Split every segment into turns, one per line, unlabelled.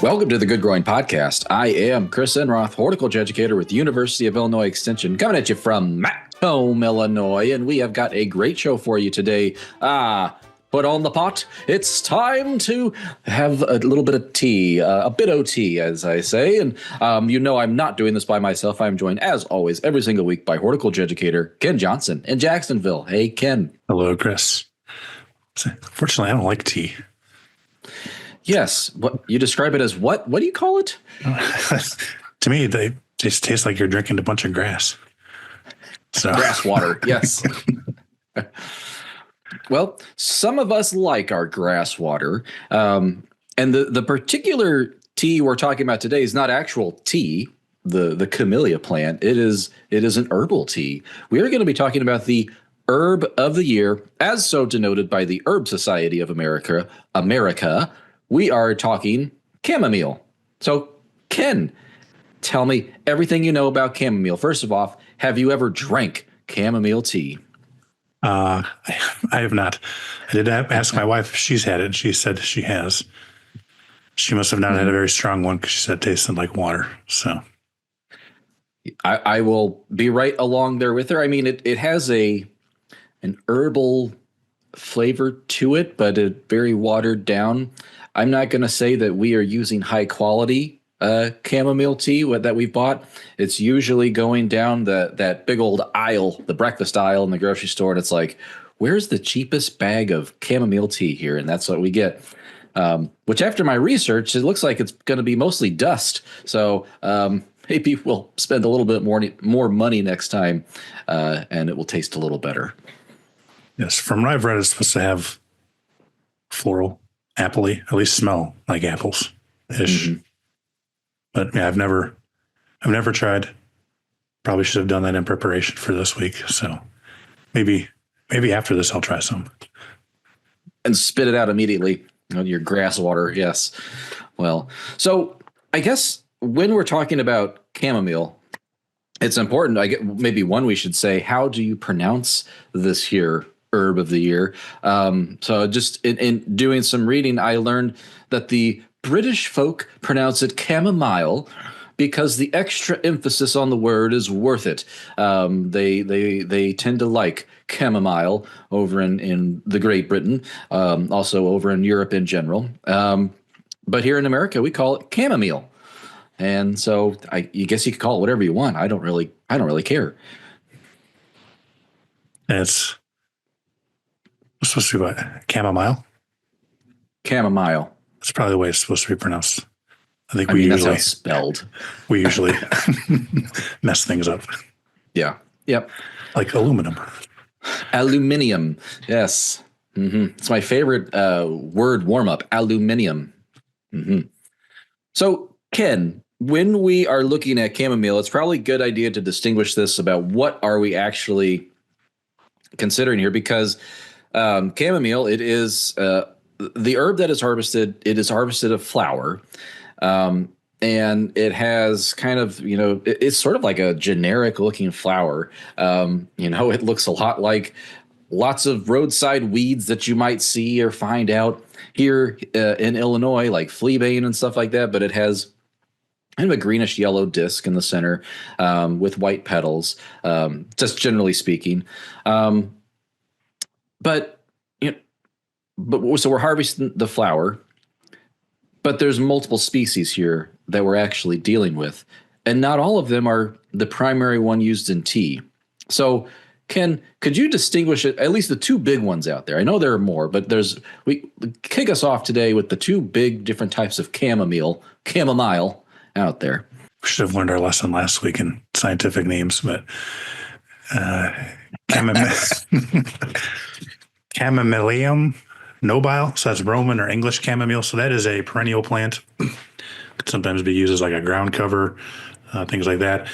Welcome to the Good Growing Podcast. I am Chris Enroth, horticulture educator with the University of Illinois Extension, coming at you from Macomb, Illinois, and we have got a great show for you today. Put on the pot. It's time to have a little bit of tea, a bit of tea, as I say. And I'm not doing this by myself. I'm joined, as always, every single week by horticulture educator Ken Johnson in Jacksonville. Hey, Ken.
Hello, Chris. Fortunately, I don't like tea.
Yes. What you describe it as what? What do you call it?
To me, they just taste like you're drinking a bunch of grass. So
grass water. Yes. Well, some of us like our grass water. And the particular tea we're talking about today is not actual tea, the camellia plant. It is an herbal tea. We are going to be talking about the herb of the year, as so denoted by the Herb Society of America. We are talking chamomile. So, Ken, tell me everything you know about chamomile. First of all, have you ever drank chamomile tea?
I have not. I did ask my wife if she's had it. She said she has. She must have not had a very strong one because she said it tasted like water. So
I will be right along there with her. I mean, it has an herbal flavor to it, but it very watered down. I'm not going to say that we are using high quality chamomile tea that we bought. It's usually going down that big old aisle, the breakfast aisle in the grocery store, and it's like, where's the cheapest bag of chamomile tea here? And that's what we get. Which, after my research, it looks like it's going to be mostly dust. So maybe we'll spend a little bit more money next time, and it will taste a little better.
Yes, from what I've read, it's supposed to have floral, appley, at least smell like apples ish. Mm-hmm. But yeah, I've never tried. Probably should have done that in preparation for this week. So maybe after this I'll try some.
And spit it out immediately. Your grass water, yes. Well, so I guess when we're talking about chamomile, it's important. Maybe we should say, how do you pronounce this here herb of the year? So just in doing some reading, I learned that the British folk pronounce it chamomile because the extra emphasis on the word is worth it. They tend to like chamomile over in the Great Britain, also over in Europe in general. But here in America, we call it chamomile. And so you guess you could call it whatever you want. I don't really care.
It's supposed to be what? Chamomile?
Chamomile.
That's probably the way it's supposed to be pronounced. I think
that's how it's spelled.
We usually mess things up.
Yeah. Yep.
Like aluminum.
Aluminium. Yes. Mm-hmm. It's my favorite word warm-up. Aluminium. Mm-hmm. So, Ken, when we are looking at chamomile, it's probably a good idea to distinguish this about what are we actually considering here, because chamomile, it is the herb that is harvested. It is harvested of flower, and it has kind of, it's sort of like a generic looking flower. It looks a lot like lots of roadside weeds that you might see or find out here in Illinois, like fleabane and stuff like that. But it has kind of a greenish yellow disc in the center with white petals, just generally speaking. So we're harvesting the flower, but there's multiple species here that we're actually dealing with, and not all of them are the primary one used in tea. So, Ken, could you distinguish it, at least the two big ones out there? I know there are more, but we kick us off today with the two big different types of chamomile out there.
We should have learned our lesson last week in scientific names, but Chamomilium nobile, so that's Roman or English chamomile. So that is a perennial plant. Could sometimes be used as like a ground cover, things like that.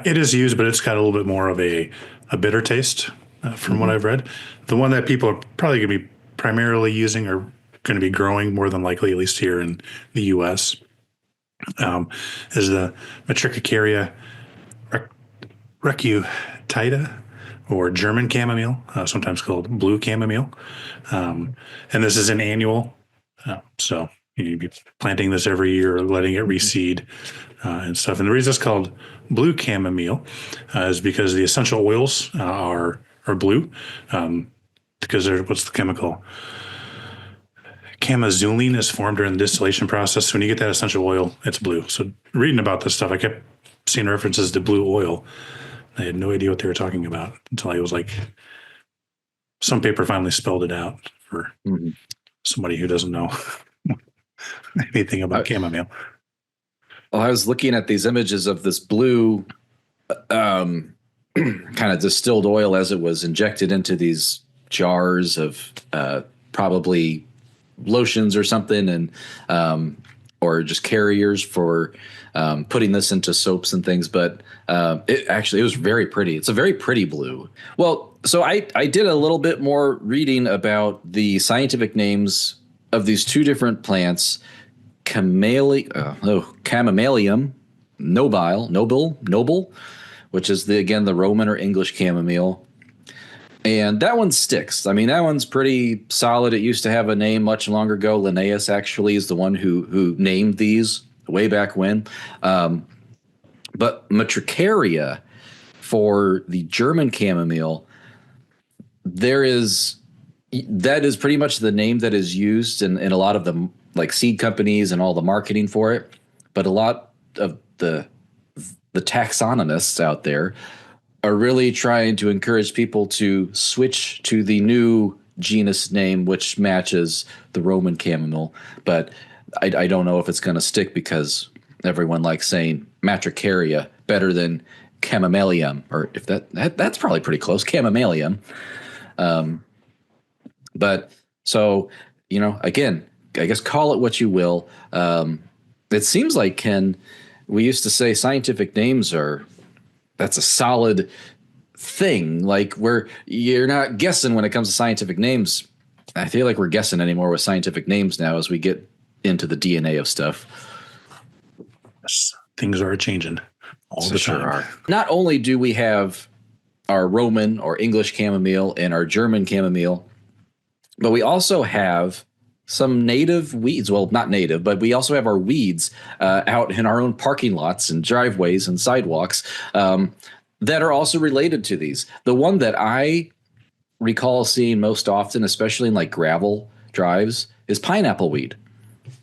It is used, but it's got a little bit more of a bitter taste from what I've read. The one that people are probably going to be primarily using or going to be growing more than likely, at least here in the U.S., is the Matricaria recutita, or German chamomile, sometimes called blue chamomile. And this is an annual. So You'd be planting this every year, letting it reseed and stuff. And the reason it's called blue chamomile is because the essential oils are blue, because what's the chemical? Chamazulene is formed during the distillation process. So when you get that essential oil, it's blue. So reading about this stuff, I kept seeing references to blue oil. I had no idea what they were talking about until I was like, some paper finally spelled it out for somebody who doesn't know anything about chamomile.
Well, I was looking at these images of this blue kind of distilled oil as it was injected into these jars of probably lotions or something, and or just carriers for putting this into soaps and things. But it was very pretty. It's a very pretty blue. Well, so I did a little bit more reading about the scientific names of these two different plants, Chamomilium noble, which is the Roman or English chamomile. And that one sticks. I mean, that one's pretty solid. It used to have a name much longer ago. Linnaeus actually is the one who named these way back when. But Matricaria for the German chamomile, that is pretty much the name that is used in a lot of the like seed companies and all the marketing for it. But a lot of the taxonomists out there are really trying to encourage people to switch to the new genus name, which matches the Roman chamomile. But I don't know if it's going to stick, because everyone likes saying Matricaria better than Chamomilium, or if that's probably pretty close, Chamomilium. But so, again, I guess call it what you will. It seems like, Ken, we used to say scientific names that's a solid thing. Like, where you're not guessing when it comes to scientific names. I feel like we're guessing anymore with scientific names now as we get into the DNA of stuff.
Yes, things are changing all the time. Sure are.
Not only do we have our Roman or English chamomile and our German chamomile, but we also have some native weeds. Well, not native, but we also have our weeds out in our own parking lots and driveways and sidewalks that are also related to these. The one that I recall seeing most often, especially in like gravel drives, is pineapple weed.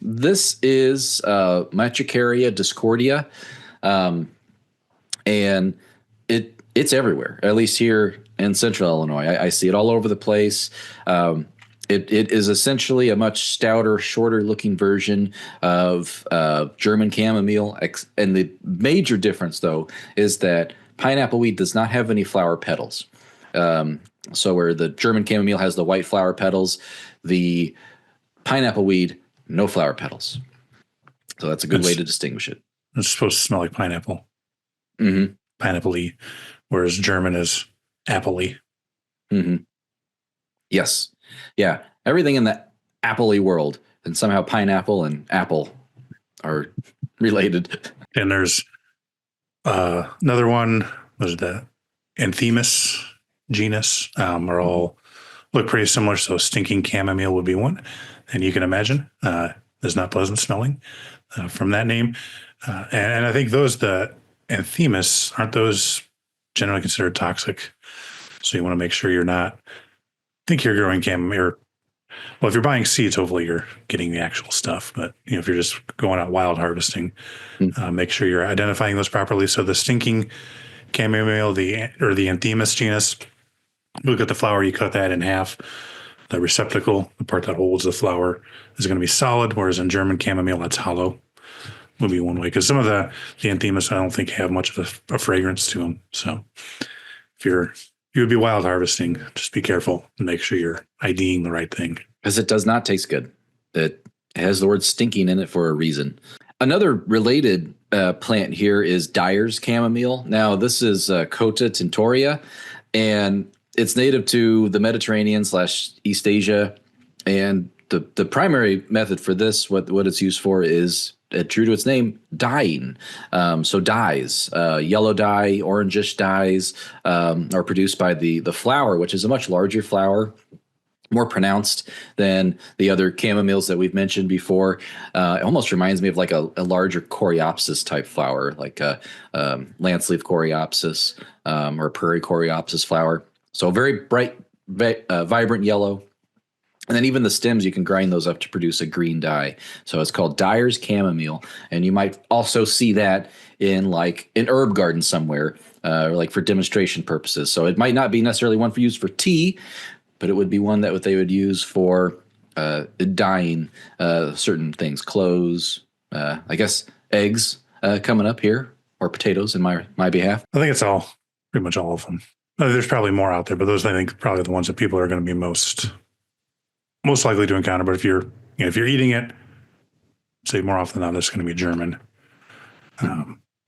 This is Matricaria discordia, and it's everywhere, at least here in central Illinois. I see it all over the place. It is essentially a much stouter, shorter looking version of German chamomile. And the major difference, though, is that pineapple weed does not have any flower petals. So where the German chamomile has the white flower petals, the pineapple weed, no flower petals. So that's a good way to distinguish it.
It's supposed to smell like pineapple.
Mm-hmm.
Pineapple-y, whereas German is apple-y.
Mm-hmm. Yes. Yeah, everything in the apple-y world, and somehow pineapple and apple are related.
And there's another one, was that Anthemis genus, are all look pretty similar. So stinking chamomile would be one. And you can imagine is not pleasant smelling from that name. And I think the Anthemis, aren't those generally considered toxic? So you want to make sure you're not, think you're growing chamomile. Well, if you're buying seeds, hopefully you're getting the actual stuff. But if you're just going out wild harvesting, make sure you're identifying those properly. So the stinking chamomile, the Anthemis genus, look at the flower, you cut that in half. The receptacle, the part that holds the flower, is going to be solid, whereas in German chamomile, that's hollow. Would be one way, because some of the Anthemis I don't think have much of a fragrance to them. So if you would be wild harvesting, just be careful and make sure you're IDing the right thing.
Because it does not taste good. It has the word stinking in it for a reason. Another related plant here is Dyer's chamomile. Now, this is Cota tintoria, and it's native to the Mediterranean / East Asia. And the primary method for this, what it's used for, is true to its name, dyeing. So dyes, yellow dye, orangish dyes are produced by the flower, which is a much larger flower more pronounced than the other chamomiles that we've mentioned before. It almost reminds me of like a larger coreopsis type flower, like a lance leaf coreopsis or prairie coreopsis flower. So very bright, vibrant yellow. And then even the stems, you can grind those up to produce a green dye. So it's called Dyer's chamomile. And you might also see that in like an herb garden somewhere, like for demonstration purposes. So it might not be necessarily one for use for tea, but it would be one that they would use for dyeing certain things, clothes, I guess eggs coming up here, or potatoes in my behalf.
I think it's pretty much all of them. There's probably more out there, but those I think probably the ones that people are going to be most likely to encounter. But if you're eating it, say more often than not, it's going to be German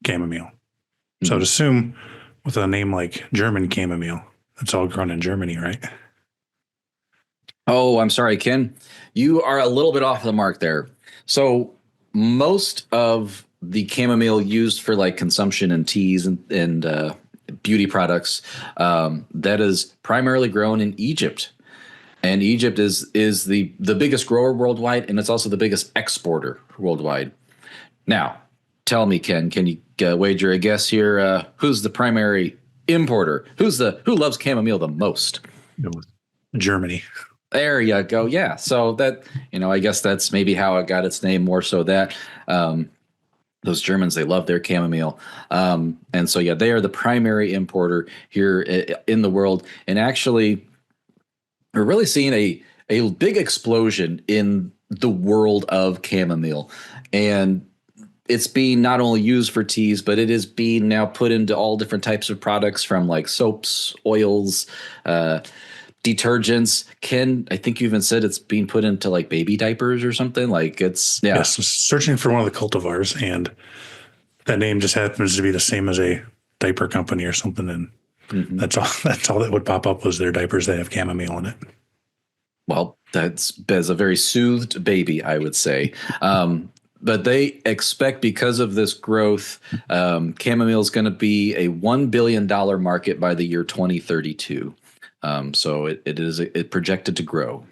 chamomile. Mm-hmm. So I'd assume with a name like German chamomile, it's all grown in Germany, right?
Oh, I'm sorry, Ken. You are a little bit off the mark there. So most of the chamomile used for like consumption in teas and beauty products, that is primarily grown in Egypt. And Egypt is the biggest grower worldwide, and it's also the biggest exporter worldwide. Now, tell me, Ken, can you wager a guess here? Who's the primary importer? Who loves chamomile the most?
Germany.
There you go. Yeah. So that, I guess that's maybe how it got its name, more so that those Germans, they love their chamomile. And so, yeah, they are the primary importer here in the world. And actually, we're really seeing a big explosion in the world of chamomile. And it's being not only used for teas, but it is being now put into all different types of products, from like soaps, oils, detergents. Ken, I think you even said it's being put into like baby diapers or something. Like it's, yeah.
Yes, searching for one of the cultivars, and that name just happens to be the same as a diaper company or something. And that's all that would pop up was their diapers that have chamomile in it.
Well, that's a very soothed baby, I would say. But they expect, because of this growth, chamomile is going to be a $1 billion market by the year 2032. So it is projected to grow.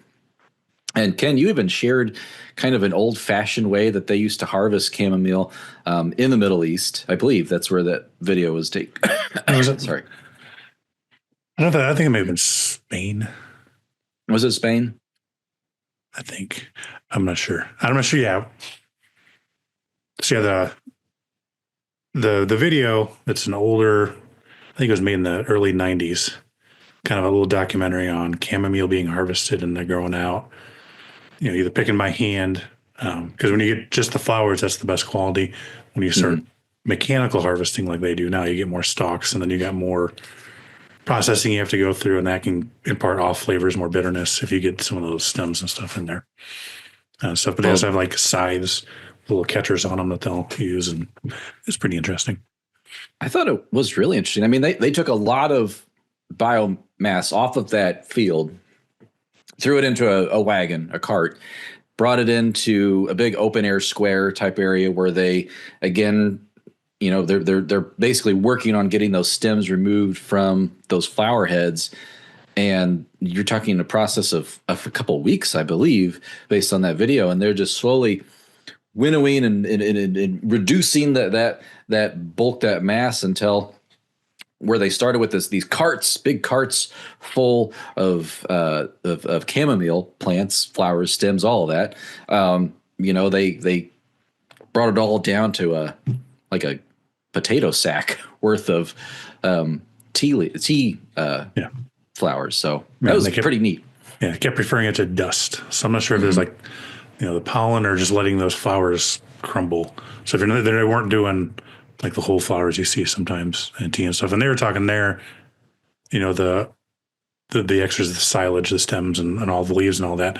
And Ken, you even shared kind of an old-fashioned way that they used to harvest chamomile in the Middle East. I believe that's where that video was taken. Sorry.
I think it may have been Spain.
Was it Spain?
I think. I'm not sure. Yeah. So yeah, the video, it's an older, I think it was made in the early 90s, kind of a little documentary on chamomile being harvested and they're growing out, either picking by hand, because when you get just the flowers, that's the best quality. When you start mechanical harvesting like they do now, you get more stalks, and then you got more processing you have to go through, and that can impart off flavors, more bitterness if you get some of those stems and stuff in there. But they also have like scythes, little catchers on them that they'll use, and it's pretty interesting.
I thought it was really interesting. I mean, they took a lot of biomass off of that field, threw it into a wagon, a cart, brought it into a big open air square type area where they, again, they're basically working on getting those stems removed from those flower heads. And you're talking a process of a couple of weeks, I believe, based on that video. And they're just slowly winnowing and reducing that bulk, that mass, until where they started with these carts, big carts full of chamomile plants, flowers, stems, all of that. They brought it all down to a potato sack worth of tea flowers. So that was pretty neat.
Yeah, I kept referring it to dust. So I'm not sure if there's like, the pollen, or just letting those flowers crumble. So if they weren't doing like the whole flowers you see sometimes in tea and stuff. And they were talking there, the extras, the silage, the stems, and all the leaves and all that.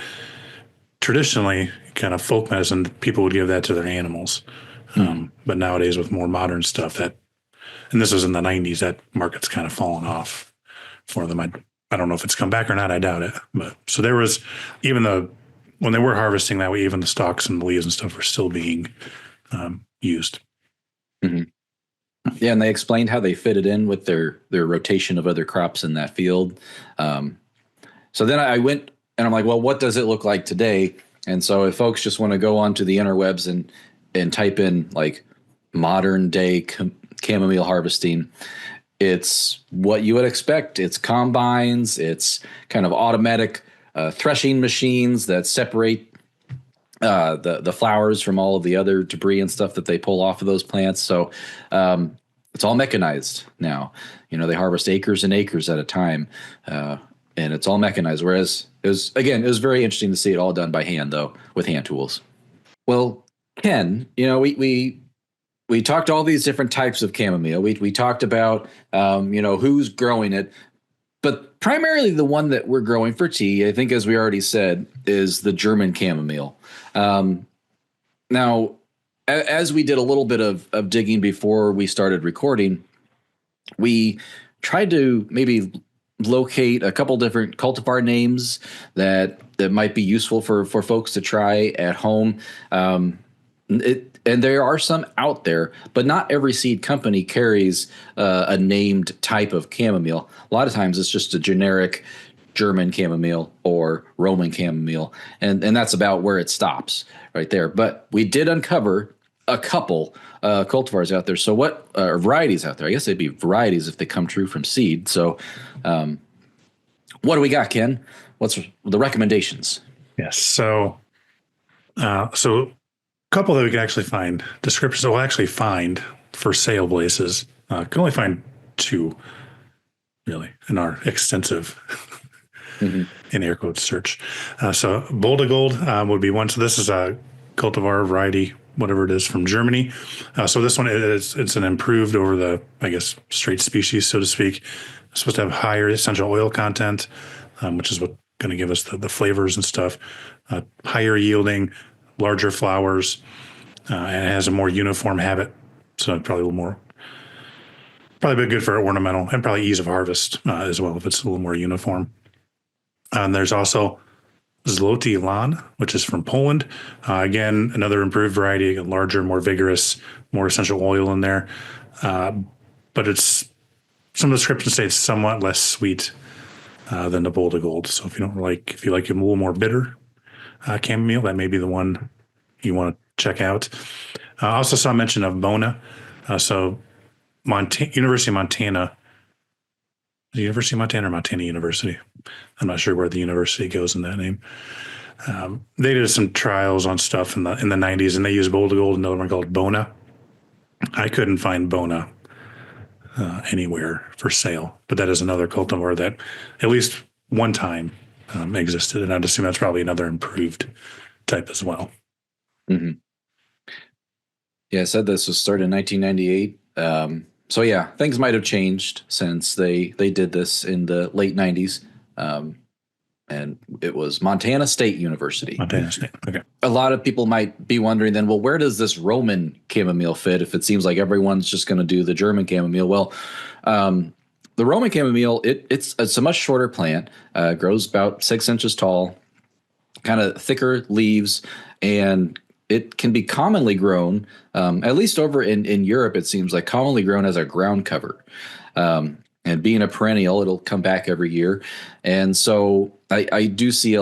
Traditionally, kind of folk medicine, people would give that to their animals. But nowadays, with more modern stuff, and this was in the 90s, that market's kind of fallen off for them. I don't know if it's come back or not. I doubt it. But so there was, when they were harvesting that way, even the stalks and the leaves and stuff were still being used.
Mm-hmm. Yeah, and they explained how they fit it in with their rotation of other crops in that field. So then I went And I'm like, well, what does it look like today? And so if folks just want to go onto the interwebs and type in like modern day chamomile harvesting, it's what you would expect. It's combines, it's kind of automatic threshing machines that separate the flowers from all of the other debris and stuff that they pull off of those plants. So it's all mechanized now. You know, they harvest acres and acres at a time, and it's all mechanized. Whereas it was very interesting to see it all done by hand, though, with hand tools. Well, Ken, you know, we talked all these different types of chamomile. We talked about you know, who's growing it, but primarily the one that we're growing for tea, I think, as we already said, is the German chamomile. Now, as we did a little bit of digging before we started recording, we tried to maybe locate a couple different cultivar names that might be useful for folks to try at home. And there are some out there, but not every seed company carries a named type of chamomile. A lot of times it's just a generic German chamomile or Roman chamomile, and that's about where it stops right there. But we did uncover a couple cultivars out there. So what varieties out there? I guess they'd be varieties if they come true from seed. So what do we got, Ken? What's the recommendations?
Yes. So couple that we can actually find descriptions. We'll actually find for sale places. Can only find two, really, in our extensive in air quotes search. So Boldigold would be one. So this is a cultivar variety, whatever it is, from Germany. So this one it's an improved over the, I guess, straight species, so to speak. It's supposed to have higher essential oil content, which is what going to give us the flavors and stuff. Higher yielding, larger flowers, and it has a more uniform habit. So probably a little more, probably good for ornamental and probably ease of harvest as well if it's a little more uniform. And there's also Zloty Lan, which is from Poland. Again, another improved variety, larger, more vigorous, more essential oil in there. But it's, some descriptions say it's somewhat less sweet than the Boldigold. So if you like a little more bitter chamomile, that may be the one you want to check out. I also saw mention of Bona. So University of Montana, the University of Montana or Montana University. I'm not sure where the university goes in that name. They did some trials on stuff in the 90s, and they used Boldigold, another one called Bona. I couldn't find Bona anywhere for sale, but that is another cultivar that at least one time existed, and I'd assume that's probably another improved type as well.
Mm-hmm. Yeah, I said this was started in 1998. So yeah, things might have changed since they did this in the late 90s. And it was Montana State University.
Montana State. Okay.
A lot of people might be wondering then, well, where does this Roman chamomile fit if it seems like everyone's just going to do the German chamomile? Well, the Roman chamomile, it's a much shorter plant, grows about 6 inches tall, kind of thicker leaves, and it can be commonly grown, at least over in Europe, it seems like commonly grown as a ground cover. And being a perennial, it'll come back every year. And so I do see a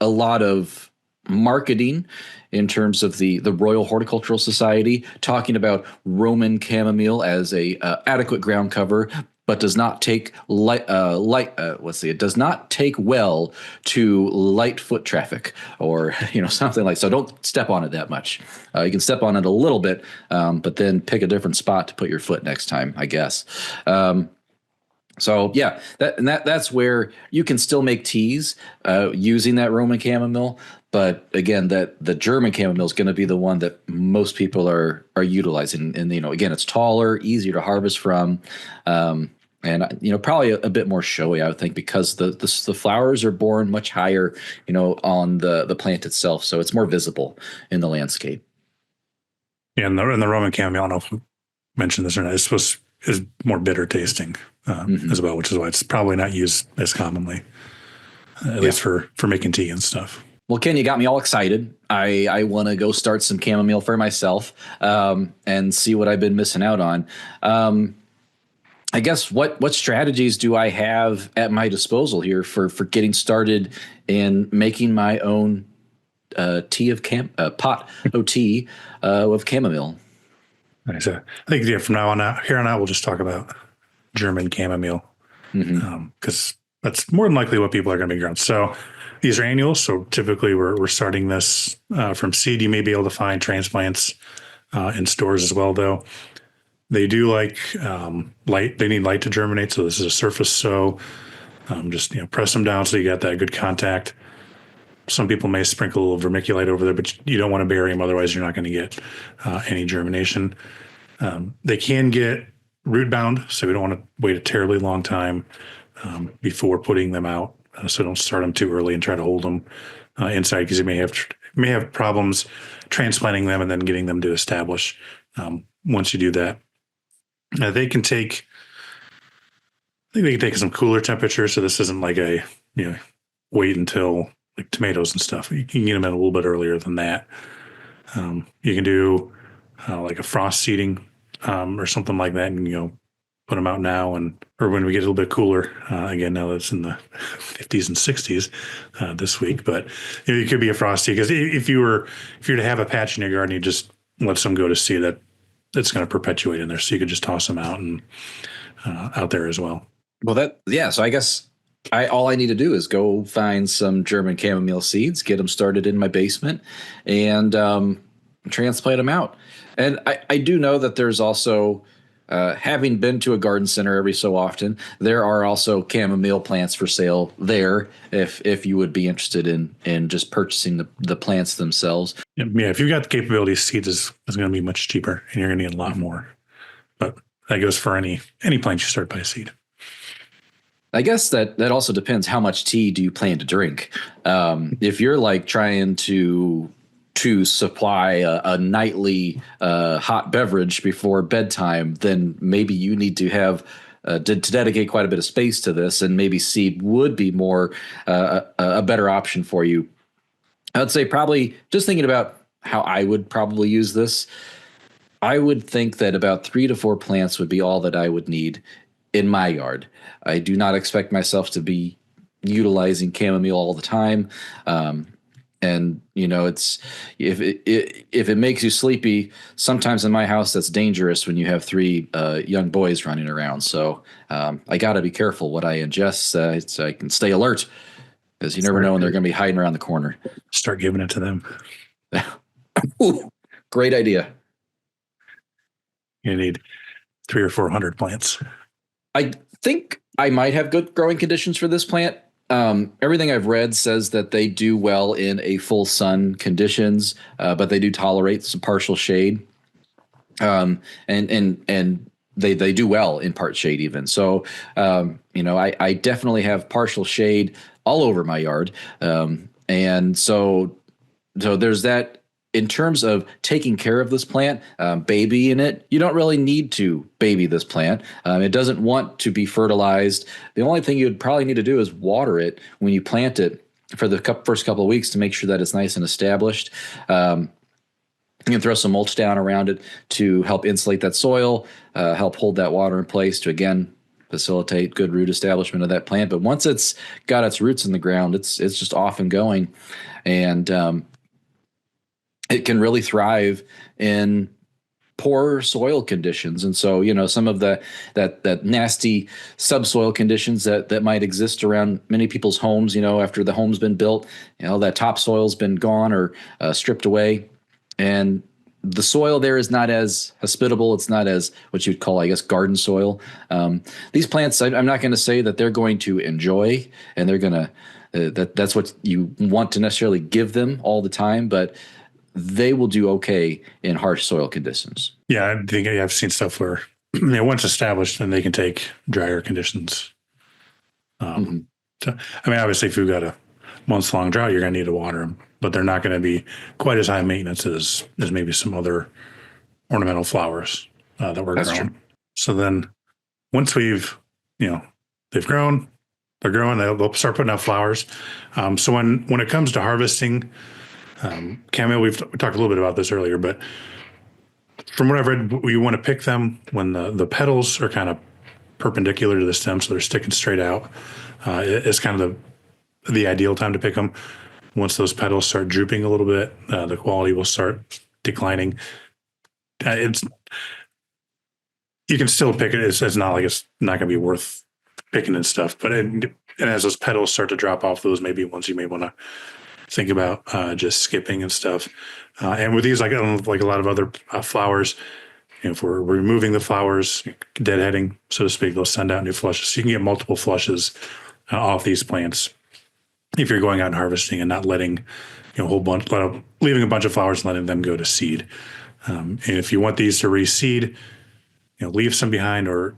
lot of marketing in terms of the Royal Horticultural Society talking about Roman chamomile as a adequate ground cover, but does not take it does not take well to light foot traffic, or something like so. Don't step on it that much. You can step on it a little bit, but then pick a different spot to put your foot next time, I guess. So yeah, that's where you can still make teas using that Roman chamomile. But again, that the German chamomile is going to be the one that most people are utilizing. And again, it's taller, easier to harvest from, and probably a bit more showy, I would think, because the flowers are born much higher, on the plant itself, so it's more visible in the landscape.
Yeah, and the Roman chamomile, I don't know if we mentioned this or not, is more bitter tasting as well, which is why it's probably not used as commonly, at least for making tea and stuff.
Well, Ken, you got me all excited. I want to go start some chamomile for myself and see what I've been missing out on. I guess what strategies do I have at my disposal here for getting started in making my own tea of pot of tea of chamomile.
Nice. I think from now on out, here on out, we'll just talk about German chamomile because that's more than likely what people are going to be growing. So these are annuals. So typically we're starting this from seed. You may be able to find transplants in stores as well, though. They do like light. They need light to germinate. So this is a surface sow. Just press them down so you got that good contact. Some people may sprinkle a little vermiculite over there, but you don't want to bury them. Otherwise, you're not going to get any germination. They can get root bound, so we don't want to wait a terribly long time before putting them out. So don't start them too early and try to hold them inside because you may have problems transplanting them and then getting them to establish once you do that. They can take, I think they can take some cooler temperatures. So this isn't like a, wait until like tomatoes and stuff. You can get them in a little bit earlier than that. You can do like a frost seeding or something like that, and put them out now, or when we get a little bit cooler. Again, now that's in the 50s and 60s this week, but it could be a frost seed because if you're to have a patch in your garden, you just let some go to seed that's going to perpetuate in there. So you could just toss them out and out there as well.
Well, so I guess all I need to do is go find some German chamomile seeds, get them started in my basement, and transplant them out. And I do know that there's also, having been to a garden center every so often, there are also chamomile plants for sale there if you would be interested in just purchasing the plants themselves.
Yeah, if you've got the capability, seeds is going to be much cheaper, and you're going to get a lot more. But that goes for any plant you start by seed.
I guess that also depends how much tea do you plan to drink. If you're like trying to supply a nightly hot beverage before bedtime, then maybe you need to have to dedicate quite a bit of space to this, and maybe seed would be more a better option for you. I would say probably just thinking about how I would probably use this, I would think that about 3 to 4 plants would be all that I would need in my yard. I do not expect myself to be utilizing chamomile all the time. And it's if it makes you sleepy, sometimes in my house that's dangerous when you have 3 young boys running around. So I got to be careful what I ingest so I can stay alert, because you never know when they're going to be hiding around the corner.
Start giving it to them.
Ooh, great idea.
You need 300 or 400 plants.
I think I might have good growing conditions for this plant. Everything I've read says that they do well in a full sun conditions, but they do tolerate some partial shade. And they do well in part shade even. So, I definitely have partial shade all over my yard. And so there's that. In terms of taking care of this plant, babying it, you don't really need to baby this plant. It doesn't want to be fertilized. The only thing you'd probably need to do is water it when you plant it for the first couple of weeks to make sure that it's nice and established. You can throw some mulch down around it to help insulate that soil, help hold that water in place to, again, facilitate good root establishment of that plant. But once it's got its roots in the ground, it's just off and going. And it can really thrive in poor soil conditions. And so, some of that nasty subsoil conditions that might exist around many people's homes, after the home's been built, that topsoil's been gone or stripped away. And the soil there is not as hospitable. It's not as what you'd call, I guess, garden soil. These plants, I'm not going to say that they're going to enjoy, and they're going to, that's what you want to necessarily give them all the time, but they will do okay in harsh soil conditions.
Yeah, I think I've seen stuff where once established, then they can take drier conditions. So, obviously, if you've got a months-long drought, you're going to need to water them, but they're not going to be quite as high maintenance as maybe some other ornamental flowers that we're growing. True. So then, once they've grown, they're growing, they'll start putting out flowers. So when it comes to harvesting chamomile, we talked a little bit about this earlier, but from what I've read, you want to pick them when the petals are kind of perpendicular to the stem, so they're sticking straight out. It's kind of the ideal time to pick them. Once those petals start drooping a little bit, the quality will start declining. It's you can still pick it. It's not like it's not going to be worth picking and stuff. But and as those petals start to drop off, those may be ones you may want to think about just skipping and stuff. And with these, like a lot of other flowers, if we're removing the flowers, deadheading, so to speak, they'll send out new flushes. So you can get multiple flushes off these plants if you're going out and harvesting and not letting a whole bunch, leaving a bunch of flowers and letting them go to seed. And if you want these to reseed, leave some behind, or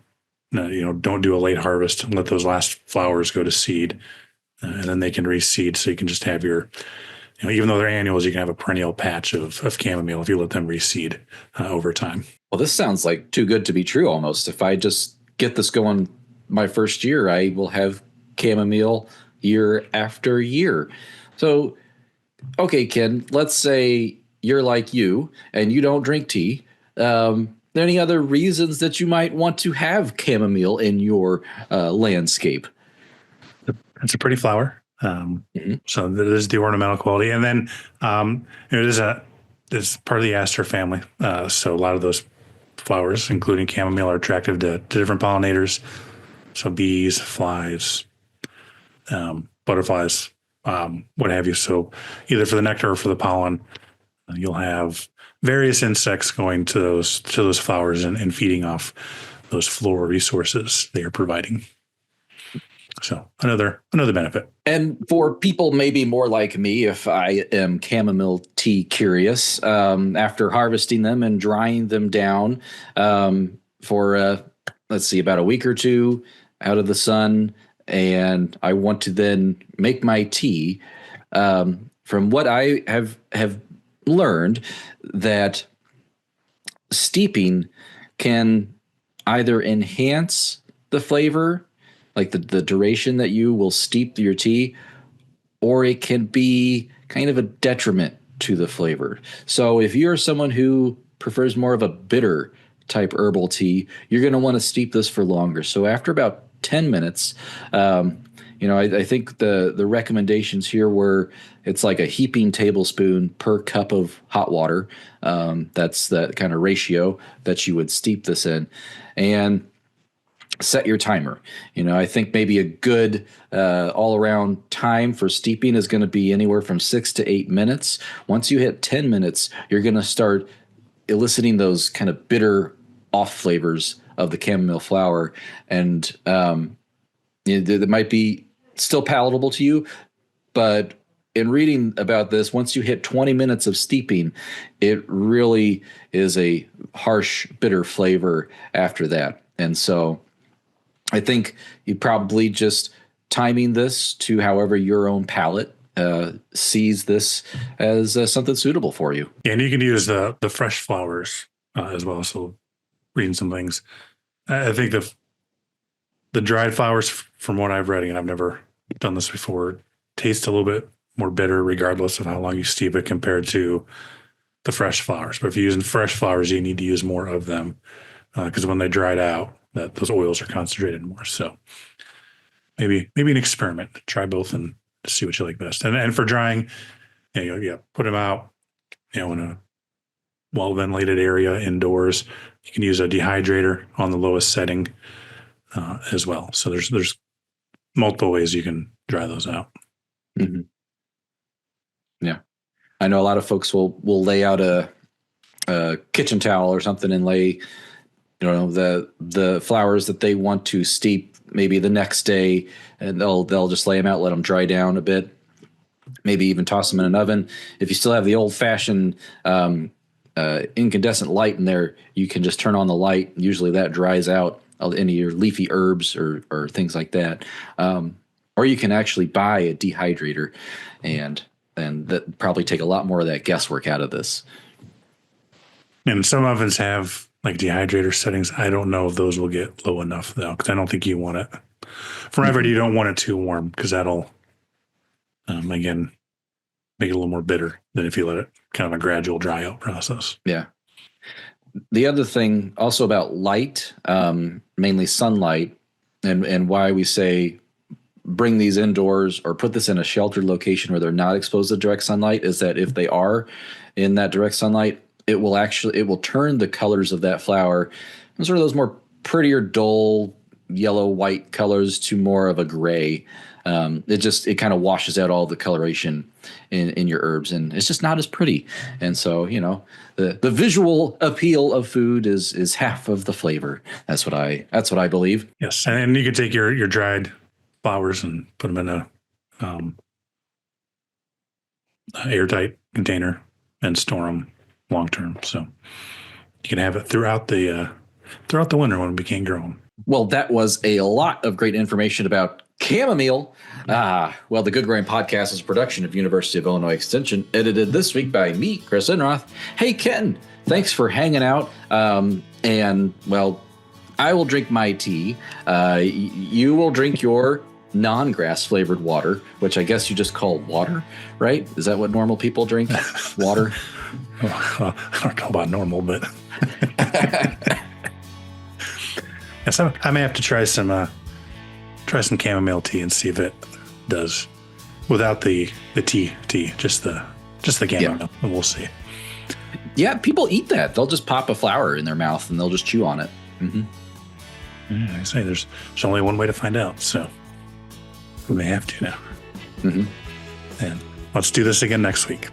don't do a late harvest and let those last flowers go to seed, and then they can reseed. So you can just have your, even though they're annuals, you can have a perennial patch of chamomile if you let them reseed over time.
Well, this sounds like too good to be true almost. If I just get this going my first year, I will have chamomile year after year. So, okay, Ken, let's say you're like you and you don't drink tea. Are there any other reasons that you might want to have chamomile in your landscape?
It's a pretty flower. So there's the ornamental quality. And then it's part of the aster family. So a lot of those flowers, including chamomile, are attractive to different pollinators. So bees, flies, butterflies, what have you. So either for the nectar or for the pollen, you'll have various insects going to those flowers and feeding off those floral resources they are providing. So another benefit.
And for people maybe more like me, if I am chamomile tea curious, after harvesting them and drying them down for, let's see, about a week or two out of the sun, and I want to then make my tea, from what I have learned, that steeping can either enhance the flavor, like the duration that you will steep your tea, or it can be kind of a detriment to the flavor. So if you're someone who prefers more of a bitter type herbal tea, you're going to want to steep this for longer. So after about 10 minutes, I think the recommendations here were it's like a heaping tablespoon per cup of hot water. That's the kind of ratio that you would steep this in. And set your timer. I think maybe a good all-around time for steeping is going to be anywhere from 6 to 8 minutes. Once you hit 10 minutes, you're going to start eliciting those kind of bitter off flavors of the chamomile flower, and that might be still palatable to you, but in reading about this, once you hit 20 minutes of steeping, it really is a harsh, bitter flavor after that. And so I think you probably just timing this to however your own palate sees this as something suitable for you.
Yeah, and you can use the fresh flowers as well. So reading some things, I think the dried flowers, from what I've read, and I've never done this before, taste a little bit more bitter regardless of how long you steep it compared to the fresh flowers. But if you're using fresh flowers, you need to use more of them because when they dried out, those oils are concentrated more. So maybe an experiment. Try both and see what you like best. And for drying, put them out, in a well-ventilated area indoors. You can use a dehydrator on the lowest setting as well. So there's multiple ways you can dry those out.
Mm-hmm. Yeah, I know a lot of folks will lay out a kitchen towel or something and lay, the flowers that they want to steep maybe the next day, and they'll just lay them out, let them dry down a bit, maybe even toss them in an oven. If you still have the old-fashioned incandescent light in there, you can just turn on the light. Usually that dries out any of your leafy herbs or things like that. Or you can actually buy a dehydrator, and that probably take a lot more of that guesswork out of this.
And some ovens have like dehydrator settings. I don't know if those will get low enough though, because I don't think you want it forever. You don't want it too warm because that'll again make it a little more bitter than if you let it kind of a gradual dry out process.
Yeah. The other thing also about light, mainly sunlight, and why we say bring these indoors or put this in a sheltered location where they're not exposed to direct sunlight is that if they are in that direct sunlight, it will turn the colors of that flower from sort of those more prettier, dull yellow white colors to more of a gray. It kind of washes out all the coloration in your herbs, and it's just not as pretty. And so, the visual appeal of food is half of the flavor. That's what I believe.
Yes, and you could take your dried flowers and put them in a airtight container and store them long term. So you can have it throughout the winter when we can't grow them.
Well, that was a lot of great information about chamomile. Well, the Good Growing Podcast is a production of University of Illinois Extension, edited this week by me, Chris Enroth. Hey, Ken, thanks for hanging out. And, well, I will drink my tea. You will drink your non-grass flavored water, which I guess you just call water, right? Is that what normal people drink? Water?
Well, I don't know about normal, but... Yes, I may have to try some chamomile tea and see if it does without the tea, just the chamomile, and we'll see.
Yeah, people eat that. They'll just pop a flower in their mouth and they'll just chew on it. Mm-hmm.
Yeah, I say there's only one way to find out, so we may have to now.
Mm-hmm.
And let's do this again next week.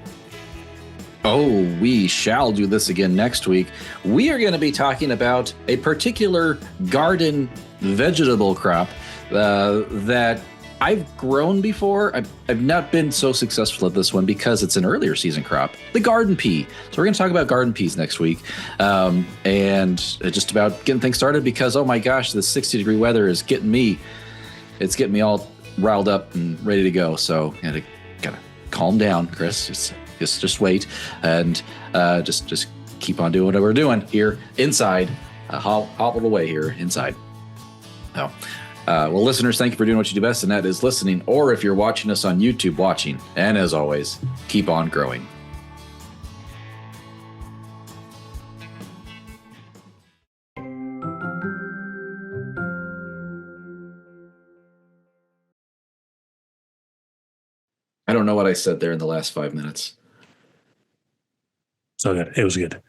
Oh, we shall do this again next week. We are going to be talking about a particular garden vegetable crop that I've grown before. I've not been so successful at this one because it's an earlier season crop, the garden pea. So we're going to talk about garden peas next week, and just about getting things started because, oh my gosh, the 60-degree weather is getting me all riled up and ready to go. So gotta calm down, Chris. Just wait and just keep on doing what we're doing here inside. Hobbled away here inside. So, well, listeners, thank you for doing what you do best, and that is listening. Or if you're watching us on YouTube, watching. And as always, keep on growing. I don't know what I said there in the last 5 minutes.
So good. It was good.